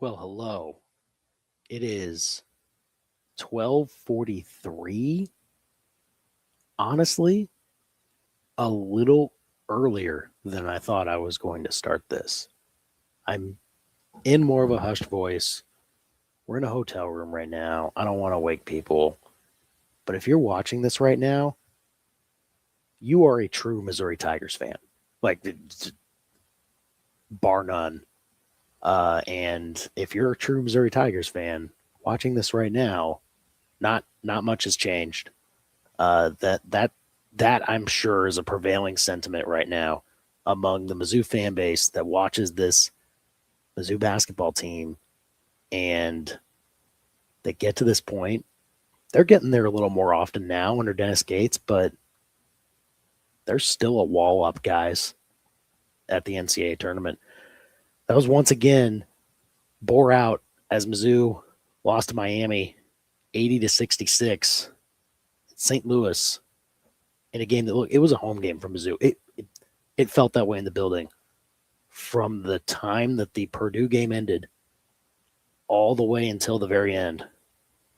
Well, hello. It is 12:43. Honestly, a little earlier than I thought I was going to start this. I'm in more of a hushed voice. We're in a hotel room right now. I don't want to wake people. But if you're watching this right now, you are a true Missouri Tigers fan. Like bar none. And if you're a true Missouri Tigers fan watching this right now, not much has changed. That I'm sure is a prevailing sentiment right now among the Mizzou fan base that watches this Mizzou basketball team, and they get to this point. They're getting there a little more often now under Dennis Gates, but there's still a wall up, guys, at the NCAA tournament. That was once again bore out as Mizzou lost to Miami 80-66. St. Louis in a game that, look, it was a home game for Mizzou. It felt that way in the building from the time that the Purdue game ended all the way until the very end.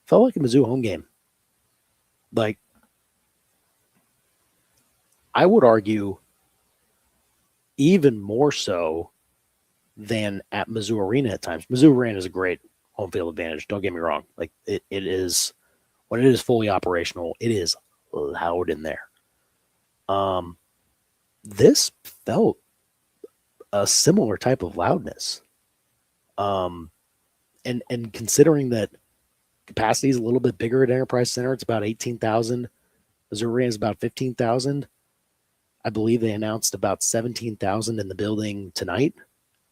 Felt like a Mizzou home game. Like, I would argue even more so than at Mizzou Arena at times. Mizzou Arena is a great home field advantage. Don't get me wrong. Like, it is, when it is fully operational, it is loud in there. This felt a similar type of loudness. And considering that capacity is a little bit bigger at Enterprise Center, it's about 18,000. Missouri is about 15,000. I believe they announced about 17,000 in the building tonight.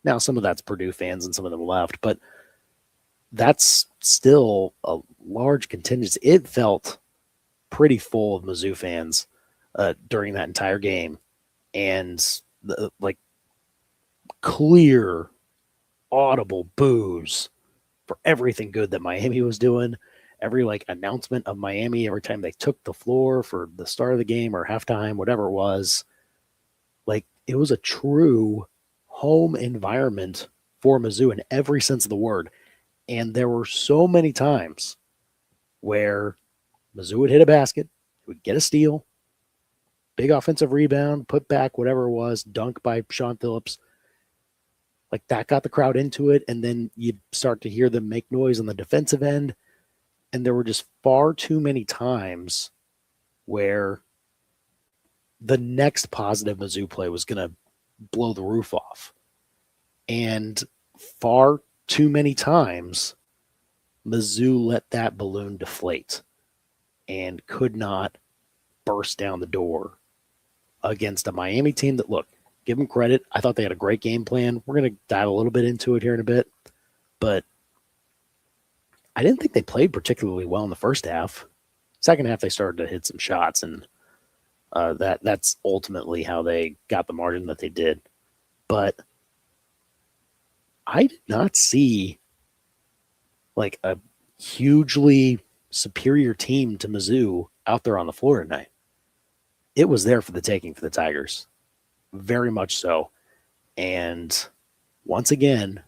Now, some of that's Purdue fans and some of them left, but that's still a large contingency. It felt pretty full of Mizzou fans during that entire game, and like clear, audible boos for everything good that Miami was doing. Every like announcement of Miami, every time they took the floor for the start of the game or halftime, whatever it was, like it was a true home environment for Mizzou in every sense of the word. And there were so many times where Mizzou would hit a basket, would get a steal, big offensive rebound, put back, whatever it was, dunk by Sean Phillips. Like that got the crowd into it. And then you'd start to hear them make noise on the defensive end. And there were just far too many times where the next positive Mizzou play was going to blow the roof off. And far too many times, Mizzou let that balloon deflate and could not burst down the door against a Miami team that, look, give them credit. I thought they had a great game plan. We're going to dive a little bit into it here in a bit. But I didn't think they played particularly well in the first half. Second half, they started to hit some shots, and that's ultimately how they got the margin that they did. But I did not see like a hugely superior team to Mizzou out there on the floor tonight. It was there for the taking for the Tigers. Very much so. And once again,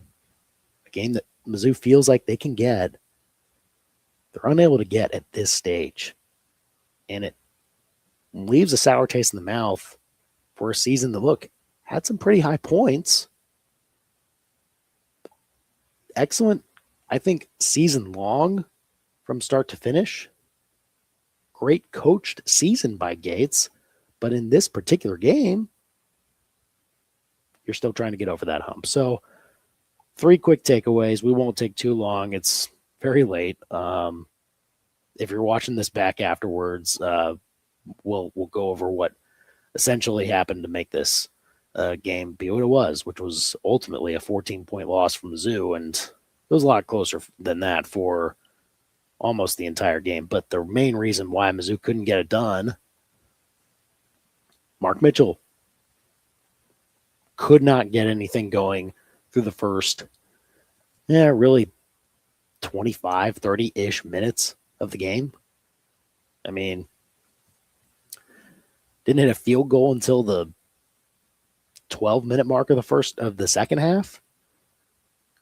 a game that Mizzou feels like they can get, they're unable to get at this stage. And it leaves a sour taste in the mouth for a season that, look, had some pretty high points. Excellent, I think, season long from start to finish. Great coached season by Gates. But in this particular game, you're still trying to get over that hump. So 3 quick takeaways. We won't take too long. It's very late. If you're watching this back afterwards, we'll go over what essentially happened to make this game be what it was, which was ultimately a 14-point loss from Mizzou, and it was a lot closer than that for almost the entire game. But the main reason why Mizzou couldn't get it done, Mark Mitchell could not get anything going through the first, really 25, 30-ish minutes of the game. I mean, didn't hit a field goal until the 12-minute mark of the second half.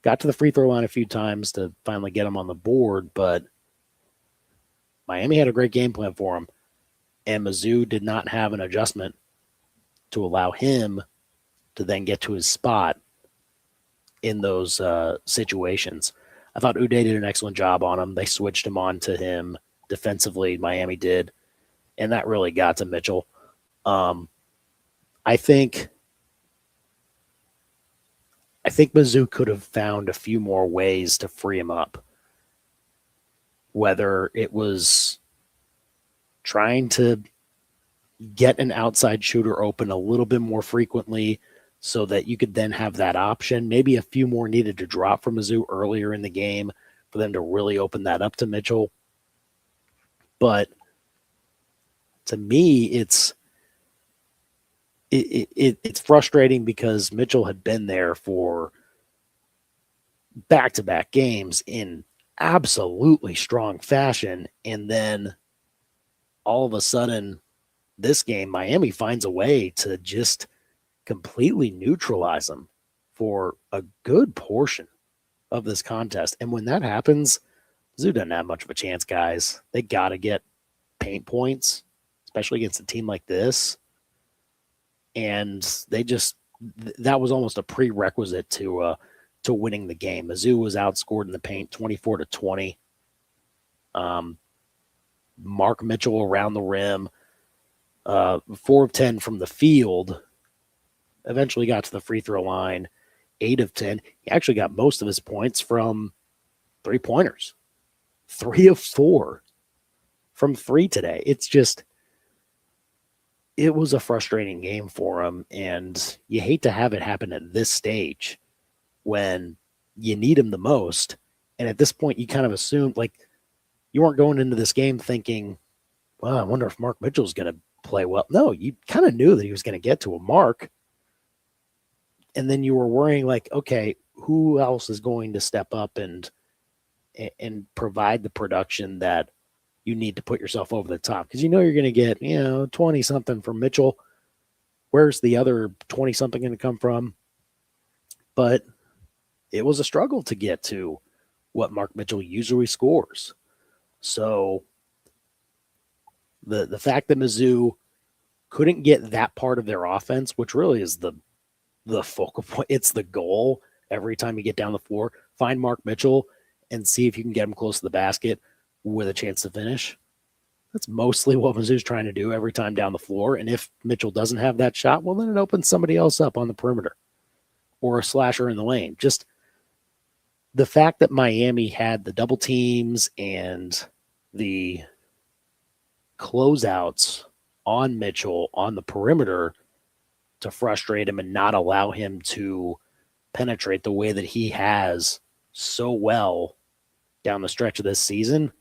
got to the free throw line a few times to finally get him on the board, but Miami had a great game plan for him, and Mizzou did not have an adjustment to allow him to then get to his spot in those situations. I thought Uday did an excellent job on him. They switched him on to him defensively, Miami did, and that really got to Mitchell. I think Mizzou could have found a few more ways to free him up, whether it was trying to get an outside shooter open a little bit more frequently so that you could then have that option. Maybe a few more needed to drop from Mizzou earlier in the game for them to really open that up to Mitchell. But to me, it's frustrating because Mitchell had been there for back-to-back games in absolutely strong fashion, and then all of a sudden this game, Miami finds a way to just completely neutralize them for a good portion of this contest. And when that happens, Mizzou doesn't have much of a chance, guys. They got to get paint points, especially against a team like this. And that was almost a prerequisite to winning the game. Mizzou was outscored in the paint 24-20. Mark Mitchell around the rim, 4 of 10 from the field, eventually got to the free throw line, 8 of 10. He actually got most of his points from 3-pointers, 3 of 4 from 3 today. It was a frustrating game for him, and you hate to have it happen at this stage when you need him the most. And at this point, you kind of assumed, like, you weren't going into this game thinking, well, I wonder if Mark Mitchell's going to play well. No, you kind of knew that he was going to get to a mark. And then you were worrying, like, okay, who else is going to step up and provide the production that you need to put yourself over the top? Because you know you're going to get, 20-something from Mitchell. Where's the other 20-something going to come from? But it was a struggle to get to what Mark Mitchell usually scores. So the fact that Mizzou couldn't get that part of their offense, which really is the focal point, it's the goal every time you get down the floor, find Mark Mitchell and see if you can get him close to the basket with a chance to finish. That's mostly what Mizzou's trying to do every time down the floor. And if Mitchell doesn't have that shot, well, then it opens somebody else up on the perimeter or a slasher in the lane. Just the fact that Miami had the double teams and the closeouts on Mitchell on the perimeter to frustrate him and not allow him to penetrate the way that he has so well down the stretch of this season,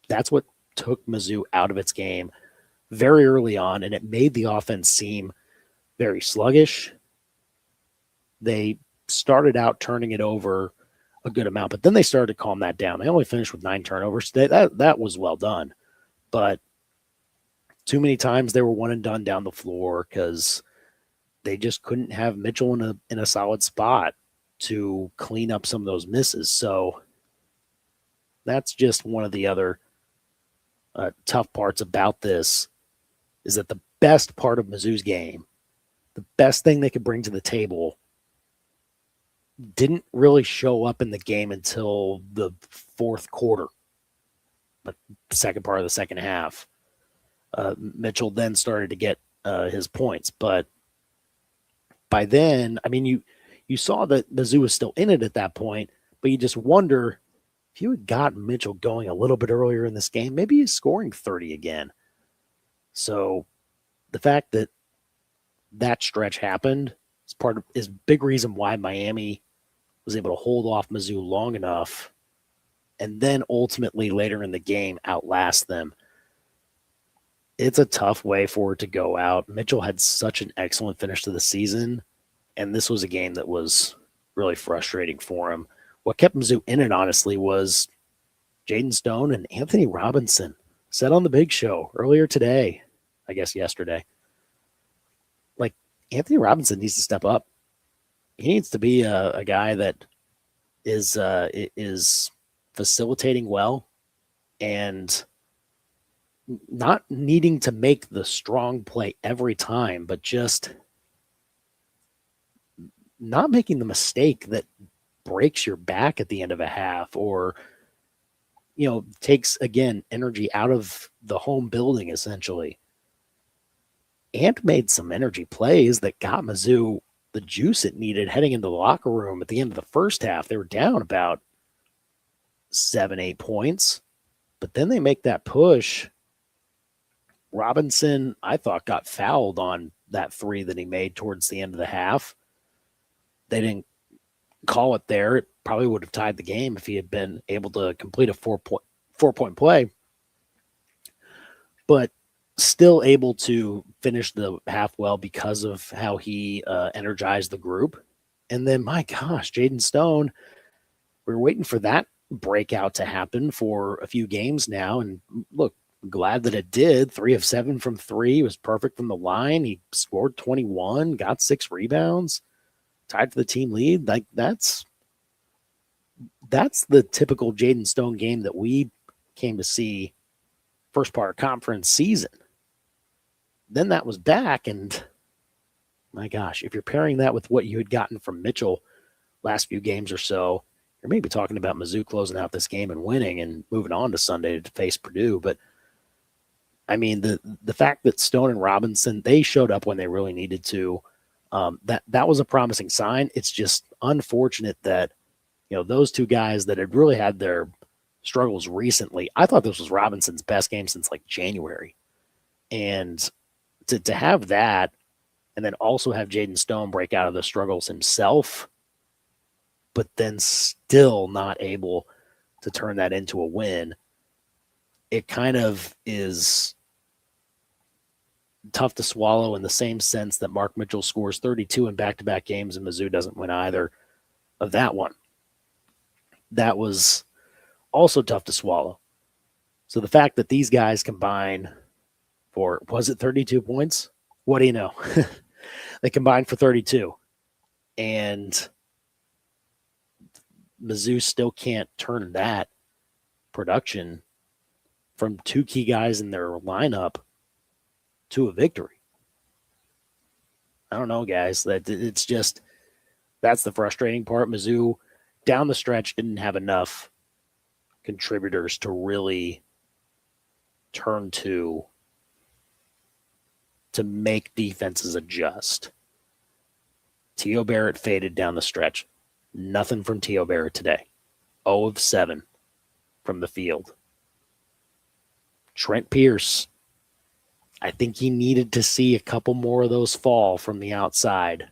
that's what took Mizzou out of its game very early on, and it made the offense seem very sluggish. They started out turning it over a good amount, but then they started to calm that down. They only finished with 9 turnovers. That was well done, but too many times they were one and done down the floor because they just couldn't have Mitchell in a solid spot to clean up some of those misses. So that's just one of the other tough parts about this, is that the best part of Mizzou's game, the best thing they could bring to the table, didn't really show up in the game until the fourth quarter, the second part of the second half. Mitchell then started to get his points, but by then, I mean, you saw that Mizzou was still in it at that point, but you just wonder, if you had gotten Mitchell going a little bit earlier in this game, maybe he's scoring 30 again. So the fact that that stretch happened is a big reason why Miami was able to hold off Mizzou long enough and then ultimately later in the game outlast them. It's a tough way for it to go out. Mitchell had such an excellent finish to the season, and this was a game that was really frustrating for him. What kept Mizzou in it, honestly, was Jaden Stone and Anthony Robinson. Said on the Big Show earlier today, I guess yesterday, like, Anthony Robinson needs to step up. He needs to be a guy that is facilitating well and not needing to make the strong play every time, but just not making the mistake that breaks your back at the end of a half or, takes, again, energy out of the home building, essentially. And made some energy plays that got Mizzou the juice it needed heading into the locker room at the end of the first half. They were down about 7-8 points, but then they make that push. Robinson, I thought, got fouled on that three that he made towards the end of the half. They didn't call it there. It probably would have tied the game if he had been able to complete a four-point play. But still able to finish the half well because of how he energized the group. And then, my gosh, Jaden Stone, we were waiting for that breakout to happen for a few games now. And look, glad that it did. 3 of 7 from three. He was perfect from the line. He scored 21, got 6 rebounds, tied for the team lead. Like that's the typical Jaden Stone game that we came to see first part of conference season. Then that was back, and my gosh, if you're pairing that with what you had gotten from Mitchell last few games or so, you're maybe talking about Mizzou closing out this game and winning and moving on to Sunday to face Purdue. But I mean, the fact that Stone and Robinson, they showed up when they really needed to, that was a promising sign. It's just unfortunate that, those two guys that had really had their struggles recently, I thought this was Robinson's best game since like January. And to have that and then also have Jaden Stone break out of the struggles himself, but then still not able to turn that into a win, it kind of is tough to swallow in the same sense that Mark Mitchell scores 32 in back-to-back games and Mizzou doesn't win either of that one. That was also tough to swallow. So the fact that these guys combine for, was it 32 points? What do you know? They combined for 32. And Mizzou still can't turn that production from two key guys in their lineup to a victory. I don't know, guys. It's just, that's the frustrating part. Mizzou down the stretch didn't have enough contributors to really turn to make defenses adjust. T.O. Barrett faded down the stretch. Nothing from T.O. Barrett today. 0 of 7 from the field. Trent Pierce, I think he needed to see a couple more of those fall from the outside.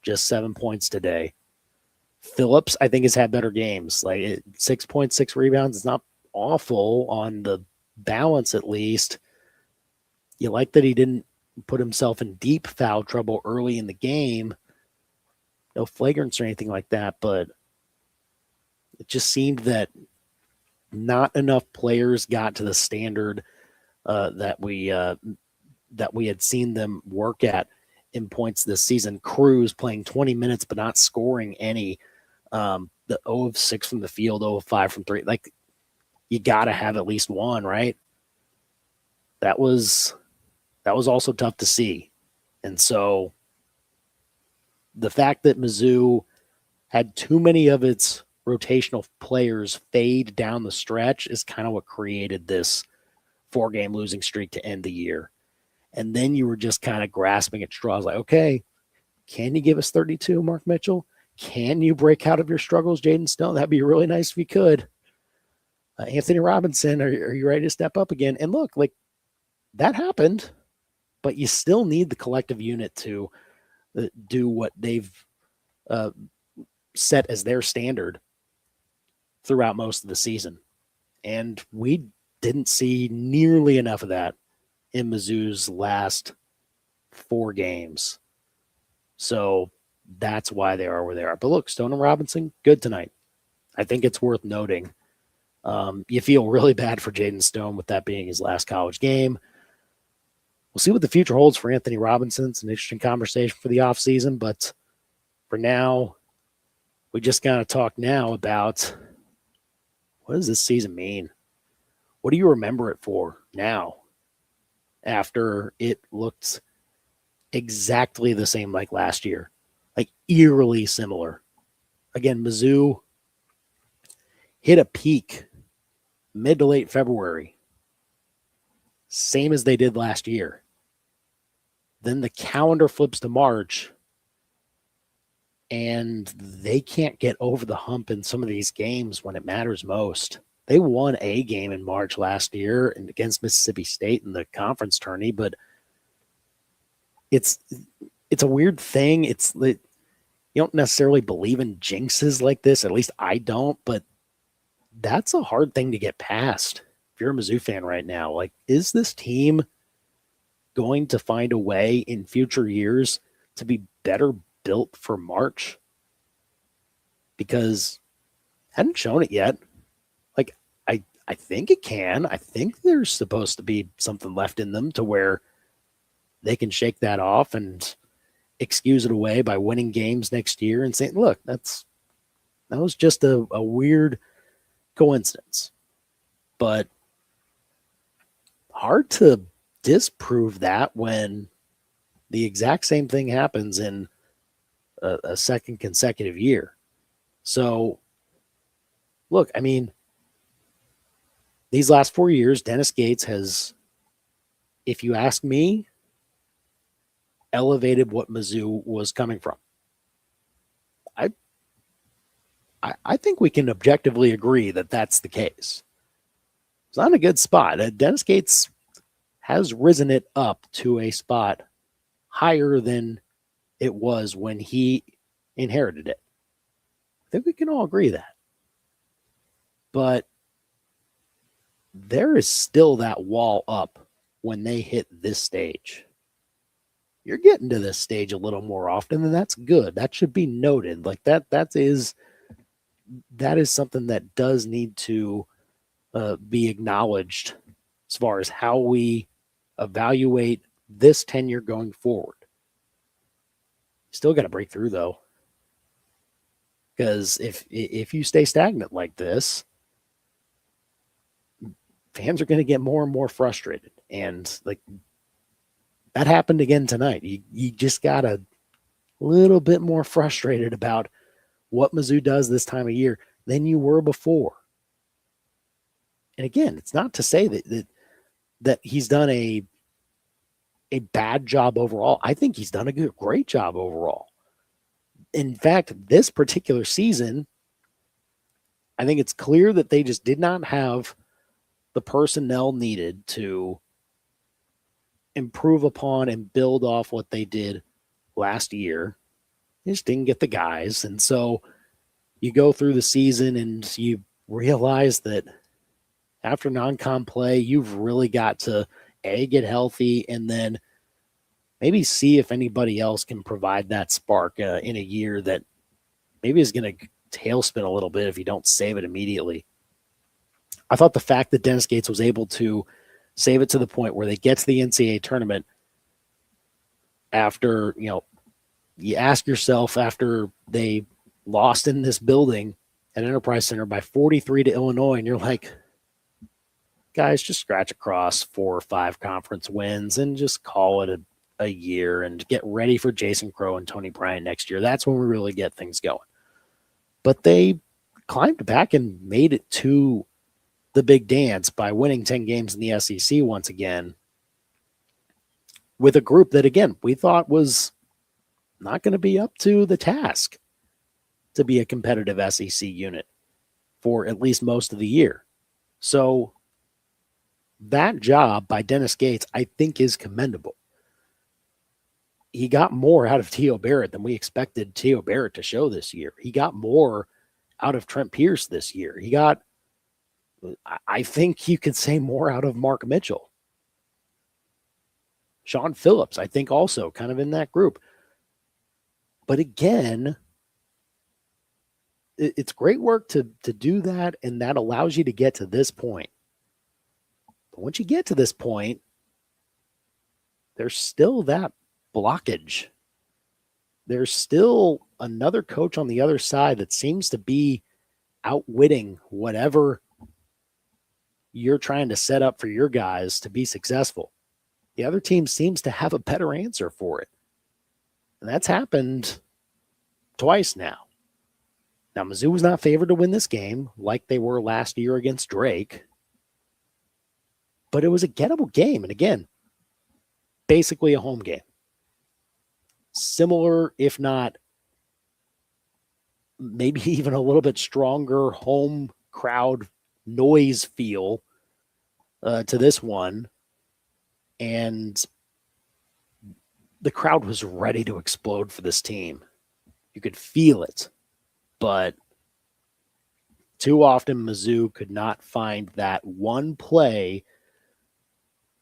Just 7 points today. Phillips, I think, has had better games. Like 6.6 rebounds is not awful on the balance, at least. You like that he didn't put himself in deep foul trouble early in the game. No flagrants or anything like that, but it just seemed that not enough players got to the standard that we had seen them work at in points this season. Cruz playing 20 minutes but not scoring any. The 0 of 6 from the field, 0 of 5 from 3. Like, you got to have at least one, right? That was also tough to see. And so the fact that Mizzou had too many of its rotational players fade down the stretch is kind of what created this 4-game losing streak to end the year. And then you were just kind of grasping at straws like, okay, can you give us 32, Mark Mitchell? Can you break out of your struggles, Jaden Stone? That'd be really nice if you could. Anthony Robinson, are you ready to step up again? And look, like, that happened, but you still need the collective unit to do what they've set as their standard throughout most of the season. And we didn't see nearly enough of that in Mizzou's last 4 games. So that's why they are where they are. But look, Stone and Robinson, good tonight. I think it's worth noting. You feel really bad for Jaden Stone with that being his last college game. We'll see what the future holds for Anthony Robinson. It's an interesting conversation for the offseason, but for now, we just got to talk now about what does this season mean? What do you remember it for now after it looked exactly the same like last year? Like eerily similar. Again, Mizzou hit a peak mid to late February, same as they did last year. Then the calendar flips to March, and they can't get over the hump in some of these games when it matters most. They won a game in March last year and against Mississippi State in the conference tourney, but it's a weird thing. You don't necessarily believe in jinxes like this. At least I don't, but that's a hard thing to get past if you're a Mizzou fan right now. Like, is this team going to find a way in future years to be better built for March? Because I hadn't shown it yet. Like, I think it can. I think there's supposed to be something left in them to where they can shake that off and excuse it away by winning games next year and saying, look, that was just a weird coincidence. But hard to disprove that when the exact same thing happens in a second consecutive year. So, look, I mean, these last 4 years, Dennis Gates has, if you ask me, elevated what Mizzou was coming from. I think we can objectively agree that that's the case. It's not a good spot. Dennis Gates has risen it up to a spot higher than it was when he inherited it. I think we can all agree that. But there is still that wall up when they hit this stage. You're getting to this stage a little more often, and that's good. That should be noted. Like that is something that does need to be acknowledged as far as how we evaluate this tenure going forward. Still got to break through though, because if you stay stagnant like this, fans are going to get more and more frustrated, and like that happened again tonight. You just got a little bit more frustrated about what Mizzou does this time of year than you were before. And again, it's not to say that he's done a bad job overall. I think he's done a great job overall. In fact, this particular season, I think it's clear that they just did not have the personnel needed to improve upon and build off what they did last year. They just didn't get the guys. And so you go through the season and you realize that after non-con play, you've really got to get healthy and then maybe see if anybody else can provide that spark in a year that maybe is going to tailspin a little bit if you don't save it immediately. I thought the fact that Dennis Gates was able to save it to the point where they get to the NCAA tournament after, you ask yourself after they lost in this building at Enterprise Center by 43 to Illinois, and you're like, guys, just scratch across 4 or 5 conference wins and just call it a year and get ready for Jason Crow and Tony Bryant next year. That's when we really get things going. But they climbed back and made it to the big dance by winning 10 games in the SEC once again with a group that, again, we thought was not going to be up to the task to be a competitive SEC unit for at least most of the year. So that job by Dennis Gates, I think, is commendable. He got more out of T.O. Barrett than we expected T.O. Barrett to show this year. He got more out of Trent Pierce this year. He got, I think you could say, more out of Mark Mitchell. Sean Phillips, I think, also kind of in that group. But again, it's great work to do that, and that allows you to get to this point. But once you get to this point, there's still that blockage there's still another coach on the other side that seems to be outwitting whatever you're trying to set up for your guys to be successful. The other team seems to have a better answer for it. And that's happened twice now. Now, Mizzou was not favored to win this game like they were last year against Drake, but it was a gettable game. And again, basically a home game. Similar, if not maybe even a little bit stronger home crowd noise feel to this one. And the crowd was ready to explode for this team. You could feel it. But too often Mizzou could not find that one play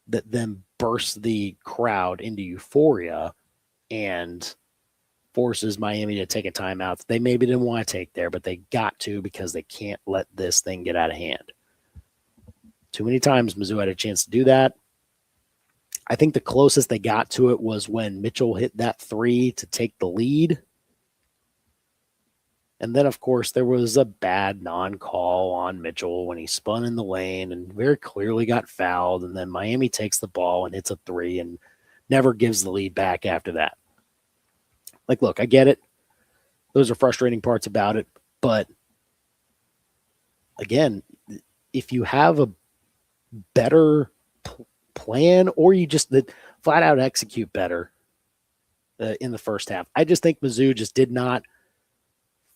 that then bursts the crowd into euphoria and forces Miami to take a timeout that they maybe didn't want to take there, but they got to because they can't let this thing get out of hand. Too many times Mizzou had a chance to do that. I think the closest they got to it was when Mitchell hit that three to take the lead. And then, of course, there was a bad non-call on Mitchell when he spun in the lane and very clearly got fouled. And then Miami takes the ball and hits a three and never gives the lead back after that. Like, look, I get it. Those are frustrating parts about it. But, again, if you have a better plan or you just flat out execute better in the first half, I just think Mizzou just did not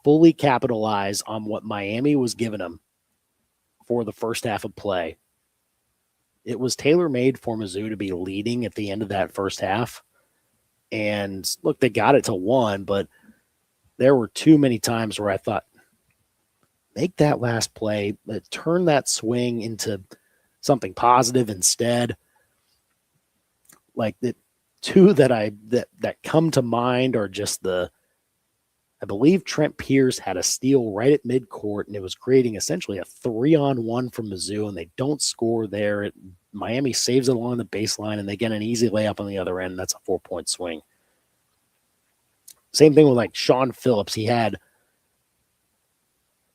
fully capitalize on what Miami was giving them for the first half of play. It was tailor-made for Mizzou to be leading at the end of that first half. And look, they got it to 1, but there were too many times where I thought, make that last play, turn that swing into something positive instead. Like the two that come to mind are just I believe Trent Pierce had a steal right at midcourt, and it was creating essentially a 3-on-1 from Mizzou, and they don't score there. Miami saves it along the baseline, and they get an easy layup on the other end. And that's a 4-point swing. Same thing with like Sean Phillips. He had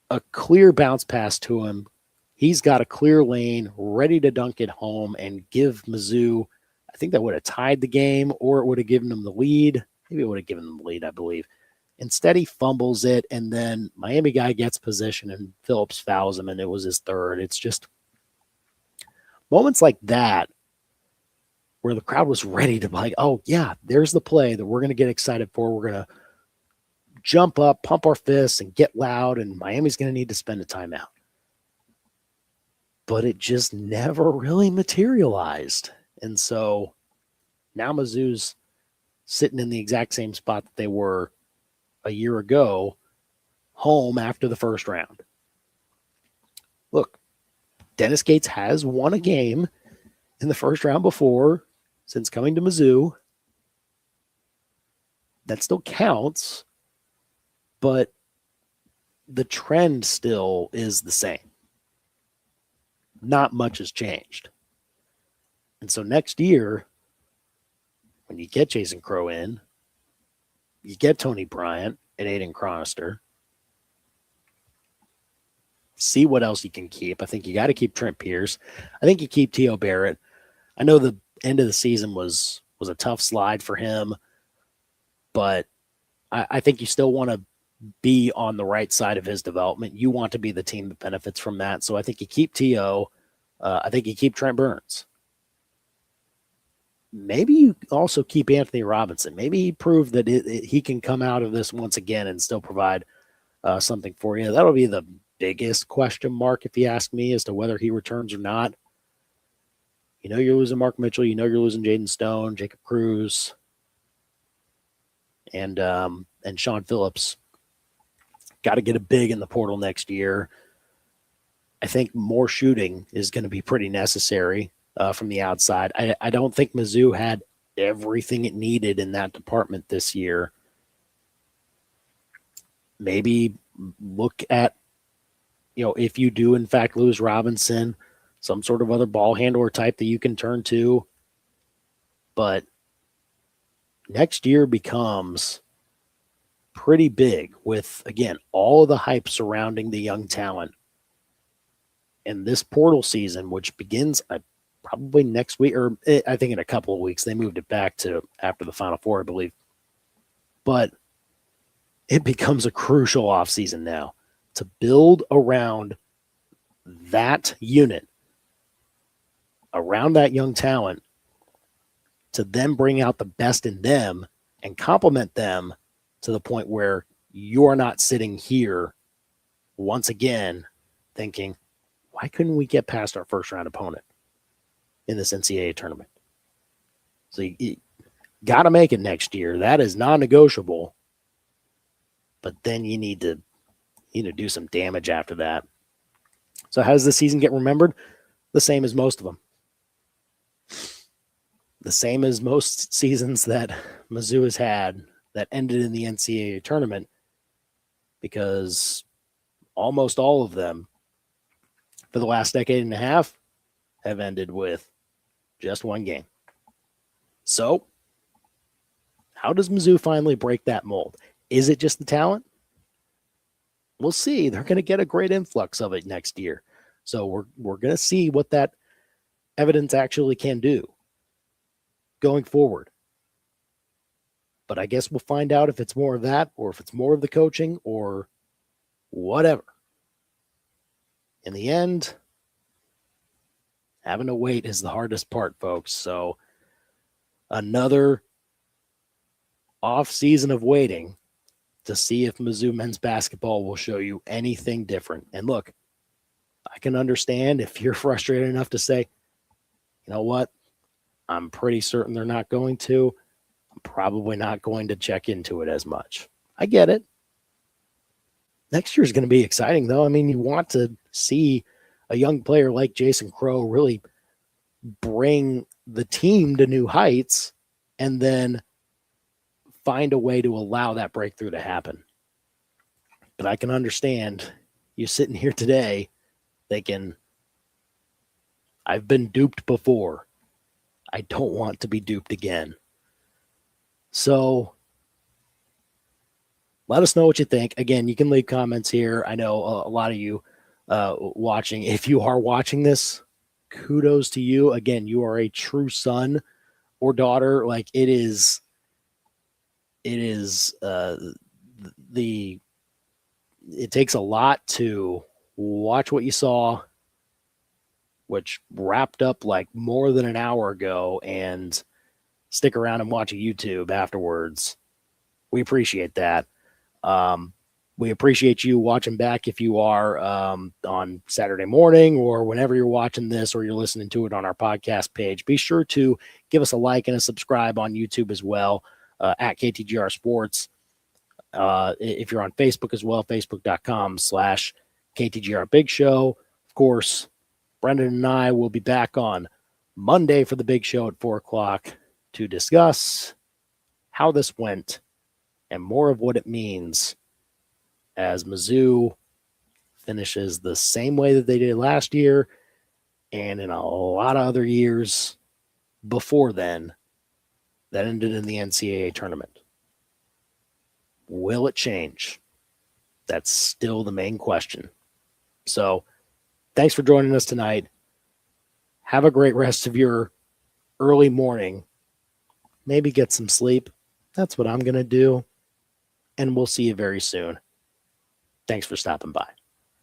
a clear bounce pass to him. He's got a clear lane, ready to dunk it home and give Mizzou, I think that would have tied the game, or it would have given them the lead. Maybe it would have given them the lead, I believe. Instead, he fumbles it, and then Miami guy gets possession, and Phillips fouls him, and it was his third. It's just moments like that where the crowd was ready to be like, oh, yeah, there's the play that we're going to get excited for. We're going to jump up, pump our fists, and get loud, and Miami's going to need to spend a timeout. But it just never really materialized. And so now Mizzou's sitting in the exact same spot that they were a year ago, home after the first round. Look, Dennis Gates has won a game in the first round before since coming to Mizzou. That still counts, but the trend still is the same. Not much has changed. And so next year, when you get Jason Crow in, you get Tony Bryant and Aiden Chronister. See what else you can keep. I think you got to keep Trent Pierce. I think you keep T.O. Barrett. I know the end of the season was a tough slide for him, but I think you still want to be on the right side of his development. You want to be the team that benefits from that. So I think you keep T.O. I think you keep Trent Burns. Maybe you also keep Anthony Robinson. Maybe he proved that he can come out of this once again and still provide something for you. That'll be the biggest question mark, if you ask me, as to whether he returns or not. You know you're losing Mark Mitchell. You know you're losing Jaden Stone, Jacob Cruz, and Sean Phillips. Got to get a big in the portal next year. I think more shooting is going to be pretty necessary from the outside. I don't think Mizzou had everything it needed in that department this year. Maybe look at, if you do in fact lose Robinson, some sort of other ball handler type that you can turn to. But next year becomes pretty big with, again, all of the hype surrounding the young talent. And this portal season, which begins probably next week, or I think in a couple of weeks, they moved it back to after the Final Four, I believe. But it becomes a crucial offseason now to build around that unit, around that young talent, to then bring out the best in them and complement them to the point where you're not sitting here once again thinking, why couldn't we get past our first round opponent in this NCAA tournament? So you got to make it next year. That is non-negotiable. But then you need to do some damage after that. So how does the season get remembered? The same as most of them. The same as most seasons that Mizzou has had that ended in the NCAA tournament, because almost all of them for the last decade and a half have ended with just one game. So how does Mizzou finally break that mold? Is it just the talent? We'll see. They're going to get a great influx of it next year. So we're going to see what that evidence actually can do going forward. But I guess we'll find out if it's more of that or if it's more of the coaching or whatever. In the end, having to wait is the hardest part, folks. So another off season of waiting to see if Mizzou men's basketball will show you anything different. And look, I can understand if you're frustrated enough to say, you know what, I'm pretty certain they're not going to. I'm probably not going to check into it as much. I get it. Next year is going to be exciting, though. I mean, you want to see a young player like Jason Crow really bring the team to new heights and then find a way to allow that breakthrough to happen. But I can understand you sitting here today thinking, I've been duped before. I don't want to be duped again. So let us know what you think. Again, you can leave comments here. I know a lot of you watching. If you are watching this, kudos to you. Again, you are a true son or daughter. Like it takes a lot to watch what you saw, which wrapped up like more than an hour ago, and stick around and watch a YouTube afterwards. We appreciate that. We appreciate you watching back if you are on Saturday morning or whenever you're watching this or you're listening to it on our podcast page. Be sure to give us a like and a subscribe on YouTube as well, at KTGR Sports. If you're on Facebook as well, facebook.com/KTGR Big Show. Of course, Brendan and I will be back on Monday for the big show at 4 o'clock to discuss how this went and more of what it means as Mizzou finishes the same way that they did last year and in a lot of other years before then that ended in the NCAA tournament. Will it change? That's still the main question. So thanks for joining us tonight. Have a great rest of your early morning. Maybe get some sleep. That's what I'm going to do. And we'll see you very soon. Thanks for stopping by.